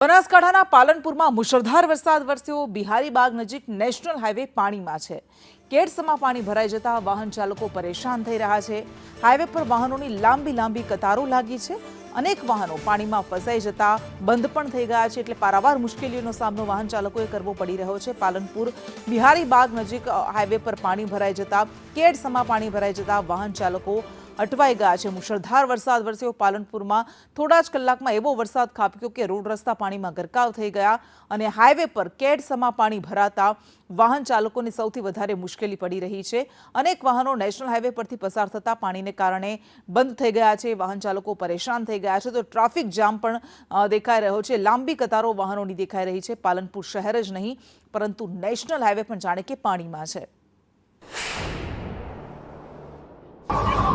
બનાસકાંઠાના પાલનપુરમાં મુશળધાર વરસાદ વરસ્યો। બિહારીબાગ નજીક નેશનલ હાઈવે પાણીમાં છે। કેડસમાં પાણી ભરાઈ જતા વાહન ચાલકો પરેશાન થઈ રહ્યા છે। હાઈવે પર વાહનોની લાંબી કતારો લાગી છે। અનેક વાહનો પાણીમાં ફસાઈ જતા બંધ પણ થઈ ગયા છે, એટલે પારાવાર મુશ્કેલીઓનો સામનો વાહન ચાલકોએ કરવો પડી રહ્યો છે। પાલનપુર બિહારીબાગ નજીક હાઈવે પર પાણી ભરાઈ જતા કેડસમાં પાણી ભરાઈ જતા વાહન ચાલકો અટવાઈ ગયા છે। મુશળધાર વરસાદ વરસ્યો। પાલનપુરમાં થોડા જ કલાકમાં એવો વરસાદ ખાબક્યો કે રોડ રસ્તા પાણીમાં ગરકાવ થઈ ગયા અને હાઈવે પર કેડસમાં પાણી ભરાતા વાહન ચાલકોને સૌથી વધારે મુશ્કેલી પડી રહી છે। અનેક વાહનો નેશનલ હાઈવે પરથી પસાર થતા પાણીને કારણે બંધ થઈ ગયા છે। વાહન ચાલકો પરેશાન થઈ ગયા છે, તો ટ્રાફિક જામ પણ દેખાઈ રહ્યો છે। લાંબી કતારો વાહનોની દેખાઈ રહી છે। પાલનપુર શહેર જ નહીં, પરંતુ નેશનલ હાઈવે પણ જાણે કે પાણીમાં છે।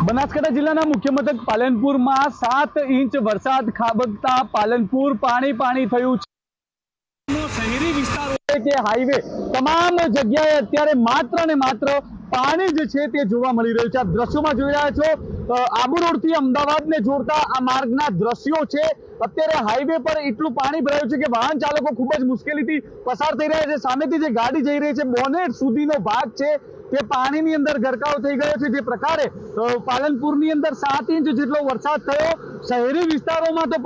બનાસકાંઠા જિલ્લાના મુખ્ય મથક પાલનપુરમાં 7 ઇંચ વરસાદ ખાબકતા પાલનપુર પાણી થયું છે। શહેરી વિસ્તારો કે હાઈવે તમામ જગ્યાએ અત્યારે માત્ર ને માત્ર પાણી જ છે તે જોવા મળી રહ્યું છે। આ દ્રશ્યોમાં જોઈ રહ્યા છો આબુ રોડથી અમદાવાદને જોડતા આ માર્ગના દ્રશ્યો છે। અત્યારે હાઈવે પર એટલું પાણી ભરાયું છે કે વાહન ચાલકો ખૂબ જ મુશ્કેલીથી પસાર થઈ રહ્યા છે। સામેથી જે ગાડી જઈ રહી છે, બોનેટ સુધીનો ભાગ છે તે પાણીની અંદર ગરકાવ થઈ ગયો છે। જે પ્રકારે પાલનપુરની અંદર 7 ઇંચ જેટલો વરસાદ થયો। શહેરી વિસ્તારોમાં તો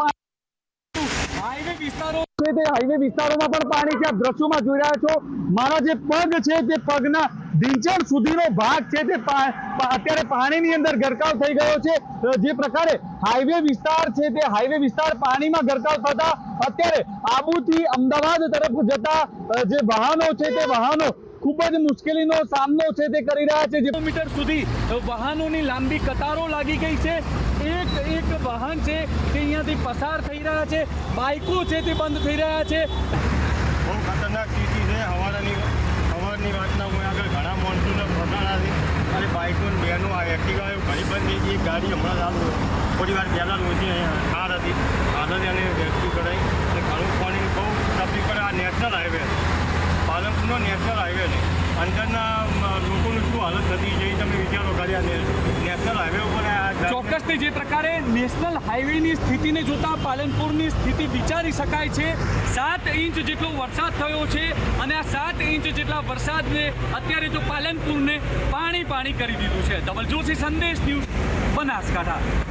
હાઈવે વિસ્તારો છે તે હાઈવે વિસ્તારોમાં પણ પાણી છે। આ દ્રશ્યોમાં જોઈ રહ્યા છો મારા જે પગ છે તે પગના ઢીંચણ સુધીનો ભાગ છે તે અત્યારે પાણીની અંદર ગરકાવ થઈ ગયો છે। જે પ્રકારે હાઈવે વિસ્તાર છે તે હાઈવે વિસ્તાર પાણીમાં ગરકાવ થતા અત્યારે આબુથી અમદાવાદ તરફ જતા જે વાહનો છે તે વાહનો ખૂબ જ મુશ્કેલીનો સામનો છે તે કરી રહ્યા છે। કિલોમીટર સુધી વાહનોની લાંબી કતારો લાગી ગઈ છે। એક વાહન છે તે અહીંયાથી પસાર થઈ રહ્યા છે। બાઇકો છે તે બંધ થઈ રહ્યા છે। બહુ ખતરનાક સ્થિતિ છે। સવારની વાતના હું આગળ ઘણા મોન્સૂન ફસાણા છે અને બાઇકો બેનો આ એક્ટિવા ઘણી બંધ થઈ ગઈ। એક ગાડી હમણાં ચાલુ થોડી વાર પહેલાં નહોતી અહીંયા કાર હતી, હાલત એને રેસ્ક્યુ કરાવી અને ઘણું પાણી બહુ તકલીફ પડે। આ નેશનલ હાઈવે પાલનપુરનો નેશનલ હાઈવે છે। અંદરના લોકોની શું હાલત થતી છે તમે વિચારો કર્યા। નેશનલ હાઈવે ઉપર ચોક્કસથી જે પ્રકારે નેશનલ હાઈવેની સ્થિતિને જોતા પાલનપુરની સ્થિતિ વિચારી શકાય છે। 7 ઇંચ જેટલો વરસાદ થયો છે અને આ 7 ઇંચ જેટલા વરસાદને અત્યારે તો પાલનપુરને પાણી કરી દીધું છે। ધવલ જોશી, સંદેશ ન્યૂઝ, બનાસકાંઠા।